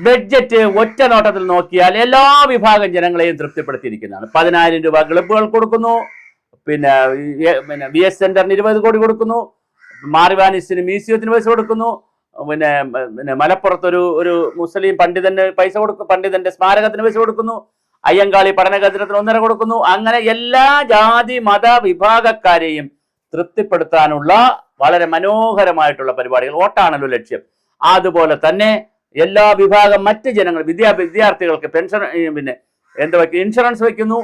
Budget ഒറ്റ നോട്ടത്തിൽ നോക്കിയാൽ എല്ലാ വിഭാഗം ജനങ്ങളെയും തൃപ്തിപ്പെടുത്തിയിരിക്കുന്നതാണ്. 10,000 രൂപ ക്ലബ്ബുകൾ കൊടുക്കുന്നു, പിന്നെ VS സെന്ററിന് 20 കോടി കൊടുക്കുന്നു, മാറിവാനിസിന് മ്യൂസിയത്തിന് പൈസ കൊടുക്കുന്നു, പിന്നെ മലപ്പുറത്ത് ഒരു മുസ്ലിം പണ്ഡിതന് പൈസ കൊടുക്കും, പണ്ഡിതന്റെ സ്മാരകത്തിന് പൈസ കൊടുക്കുന്നു, അയ്യങ്കാളി പഠന കേന്ദ്രത്തിന് 1.5 കൊടുക്കുന്നു. അങ്ങനെ എല്ലാ ജാതി മത വിഭാഗക്കാരെയും തൃപ്തിപ്പെടുത്താനുള്ള വളരെ മനോഹരമായിട്ടുള്ള പരിപാടികൾ. വോട്ടാണല്ലോ ലക്ഷ്യം. അതുപോലെ തന്നെ എല്ലാ വിഭാഗം മറ്റ് ജനങ്ങൾ വിദ്യാർത്ഥികൾക്ക് പെൻഷൻ, പിന്നെ എന്താ വയ്ക്കും, ഇൻഷുറൻസ് വയ്ക്കുന്നു,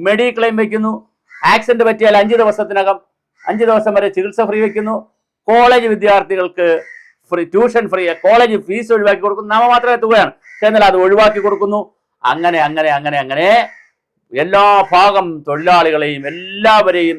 മെഡിക്ലെയിം വയ്ക്കുന്നു, ആക്സിഡന്റ് പറ്റിയാൽ 5 ദിവസത്തിനകം 5 ദിവസം വരെ ചികിത്സ ഫ്രീ വയ്ക്കുന്നു, കോളേജ് വിദ്യാർത്ഥികൾക്ക് free tuition free, college fees ഒഴിവാക്കി കൊടുക്കുന്നു. നാമമാത്രമായ തുകയാണ്, എന്നാൽ അത് ഒഴിവാക്കി കൊടുക്കുന്നു. അങ്ങനെ അങ്ങനെ അങ്ങനെ അങ്ങനെ എല്ലാ ഭാഗം തൊഴിലാളികളെയും എല്ലാവരെയും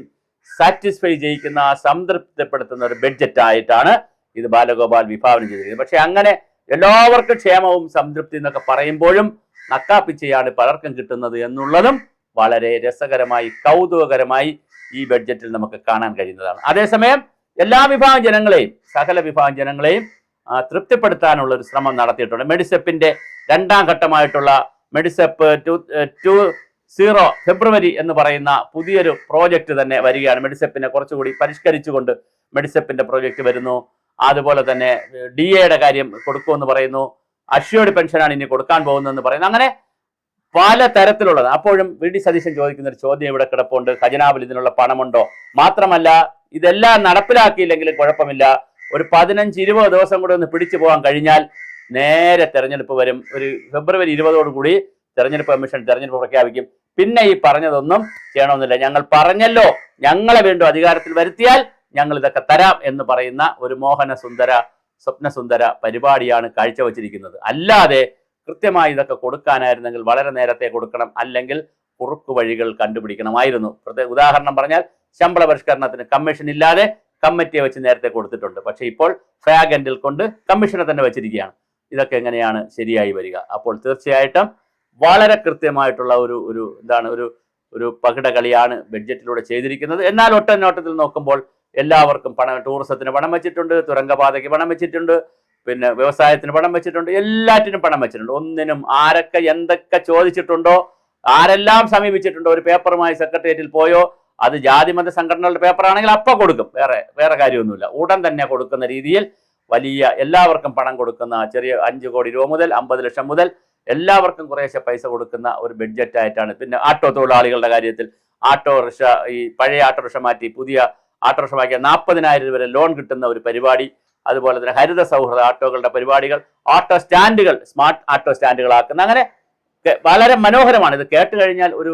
സാറ്റിസ്ഫൈ ചെയ്യിക്കുന്ന, സംതൃപ്തിപ്പെടുത്തുന്ന ഒരു ബഡ്ജറ്റ് ആയിട്ടാണ് ഇത് ബാലഗോപാൽ വിഭാവനം ചെയ്തിരിക്കുന്നത്. പക്ഷെ അങ്ങനെ എല്ലാവർക്കും ക്ഷേമവും സംതൃപ്തി എന്നൊക്കെ പറയുമ്പോഴും നക്കാപ്പിച്ചയാണ് പലർക്കും കിട്ടുന്നത് എന്നുള്ളതും വളരെ രസകരമായി കൗതുകകരമായി ഈ ബഡ്ജറ്റിൽ നമുക്ക് കാണാൻ കഴിയുന്നതാണ്. അതേസമയം എല്ലാ വിഭാഗം ജനങ്ങളെയും, സകല വിഭാഗം ജനങ്ങളെയും തൃപ്തിപ്പെടുത്താനുള്ള ഒരു ശ്രമം നടത്തിയിട്ടുണ്ട്. മെഡിസെപ്പിന്റെ 2ാം ഘട്ടമായിട്ടുള്ള മെഡിസെപ്പ് 2.0 ഫെബ്രുവരി എന്ന് പറയുന്ന പുതിയൊരു പ്രോജക്റ്റ് തന്നെ വരികയാണ്. മെഡിസെപ്പിനെ കുറച്ചുകൂടി പരിഷ്കരിച്ചുകൊണ്ട് മെഡിസെപ്പിന്റെ പ്രോജക്റ്റ് വരുന്നു. അതുപോലെ തന്നെ DAയുടെ കാര്യം കൊടുക്കുമെന്ന് പറയുന്നു. അഷ്യോർഡ് പെൻഷനാണ് ഇനി കൊടുക്കാൻ പോകുന്നതെന്ന് പറയുന്നു. അങ്ങനെ പല തരത്തിലുള്ളത്. അപ്പോഴും VD സതീശൻ ചോദിക്കുന്ന ഒരു ചോദ്യം ഇവിടെ കിടപ്പുണ്ട്, ഖജനാവിൽ ഇതിനുള്ള പണമുണ്ടോ? മാത്രമല്ല ഇതെല്ലാം നടപ്പിലാക്കിയില്ലെങ്കിലും കുഴപ്പമില്ല, ഒരു 15-20 ദിവസം കൂടി ഒന്ന് പിടിച്ചു പോകാൻ കഴിഞ്ഞാൽ നേരെ തെരഞ്ഞെടുപ്പ് വരും. ഒരു ഫെബ്രുവരി 20 തെരഞ്ഞെടുപ്പ് കമ്മീഷൻ തെരഞ്ഞെടുപ്പ് പ്രഖ്യാപിക്കും. പിന്നെ ഈ പറഞ്ഞതൊന്നും ചെയ്യണമെന്നില്ല, ഞങ്ങൾ പറഞ്ഞല്ലോ, ഞങ്ങളെ വീണ്ടും അധികാരത്തിൽ വരുത്തിയാൽ ഞങ്ങൾ ഇതൊക്കെ തരാം എന്ന് പറയുന്ന ഒരു സ്വപ്നസുന്ദര പരിപാടിയാണ് കാഴ്ചവെച്ചിരിക്കുന്നത്. അല്ലാതെ കൃത്യമായി ഇതൊക്കെ കൊടുക്കാനായിരുന്നെങ്കിൽ വളരെ നേരത്തെ കൊടുക്കണം, അല്ലെങ്കിൽ കുറുക്കു വഴികൾ കണ്ടുപിടിക്കണമായിരുന്നു. ഉദാഹരണം പറഞ്ഞാൽ ശമ്പള പരിഷ്കരണത്തിന് കമ്മീഷൻ ഇല്ലാതെ കമ്മിറ്റിയെ വെച്ച് നേരത്തെ കൊടുത്തിട്ടുണ്ട്. പക്ഷെ ഇപ്പോൾ ഫ്രാഗൻഡിൽ കൊണ്ട് കമ്മീഷനെ തന്നെ വെച്ചിരിക്കുകയാണ്. ഇതൊക്കെ എങ്ങനെയാണ് ശരിയായി വരിക? അപ്പോൾ തീർച്ചയായിട്ടും വളരെ കൃത്യമായിട്ടുള്ള ഒരു പകിടകളിയാണ് ബഡ്ജറ്റിലൂടെ ചെയ്തിരിക്കുന്നത്. എന്നാൽ ഒറ്റനോട്ടത്തിൽ നോക്കുമ്പോൾ എല്ലാവർക്കും പണം, ടൂറിസത്തിന് പണം വെച്ചിട്ടുണ്ട്, തുരങ്കപാതയ്ക്ക് പണം വെച്ചിട്ടുണ്ട്, പിന്നെ വ്യവസായത്തിന് പണം വെച്ചിട്ടുണ്ട്, എല്ലാറ്റിനും പണം വെച്ചിട്ടുണ്ട്. ഒന്നിനും ആരൊക്കെ എന്തൊക്കെ ചോദിച്ചിട്ടുണ്ടോ, ആരെല്ലാം സമീപിച്ചിട്ടുണ്ടോ, ഒരു പേപ്പറുമായി സെക്രട്ടേറിയറ്റിൽ പോയോ, അത് ജാതിമത സംഘടനകളുടെ പേപ്പറാണെങ്കിൽ അപ്പം കൊടുക്കും, വേറെ കാര്യമൊന്നുമില്ല, ഉടൻ തന്നെ കൊടുക്കുന്ന രീതിയിൽ വലിയ എല്ലാവർക്കും പണം കൊടുക്കുന്ന, ചെറിയ 5 കോടി രൂപ മുതൽ 50 ലക്ഷം മുതൽ എല്ലാവർക്കും കുറേശ്ശെ പൈസ കൊടുക്കുന്ന ഒരു ബഡ്ജറ്റ് ആയിട്ടാണ്. പിന്നെ ആട്ടോ തൊഴിലാളികളുടെ കാര്യത്തിൽ ഓട്ടോറിക്ഷ, ഈ പഴയ ഓട്ടോറിക്ഷ മാറ്റി പുതിയ ഓട്ടോറിക്ഷ മാറ്റിയ 40,000 വരെ ലോൺ കിട്ടുന്ന ഒരു പരിപാടി, അതുപോലെ തന്നെ ഹരിത സൗഹൃദ ഓട്ടോകളുടെ പരിപാടികൾ, ഓട്ടോ സ്റ്റാൻഡുകൾ സ്മാർട്ട് ഓട്ടോ സ്റ്റാൻഡുകളാക്കുന്ന, അങ്ങനെ വളരെ മനോഹരമാണ്. ഇത് കേട്ട് കഴിഞ്ഞാൽ ഒരു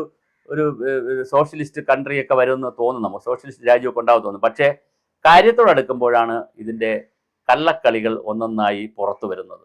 സോഷ്യലിസ്റ്റ് കൺട്രിയൊക്കെ വരുമെന്ന് തോന്നുന്നു, നമുക്ക് സോഷ്യലിസ്റ്റ് രാജ്യമൊക്കെ ഉണ്ടാവും തോന്നുന്നു. പക്ഷേ കാര്യത്തോടടുക്കുമ്പോഴാണ് ഇതിൻ്റെ കള്ളക്കളികൾ ഒന്നൊന്നായി പുറത്തു വരുന്നത്.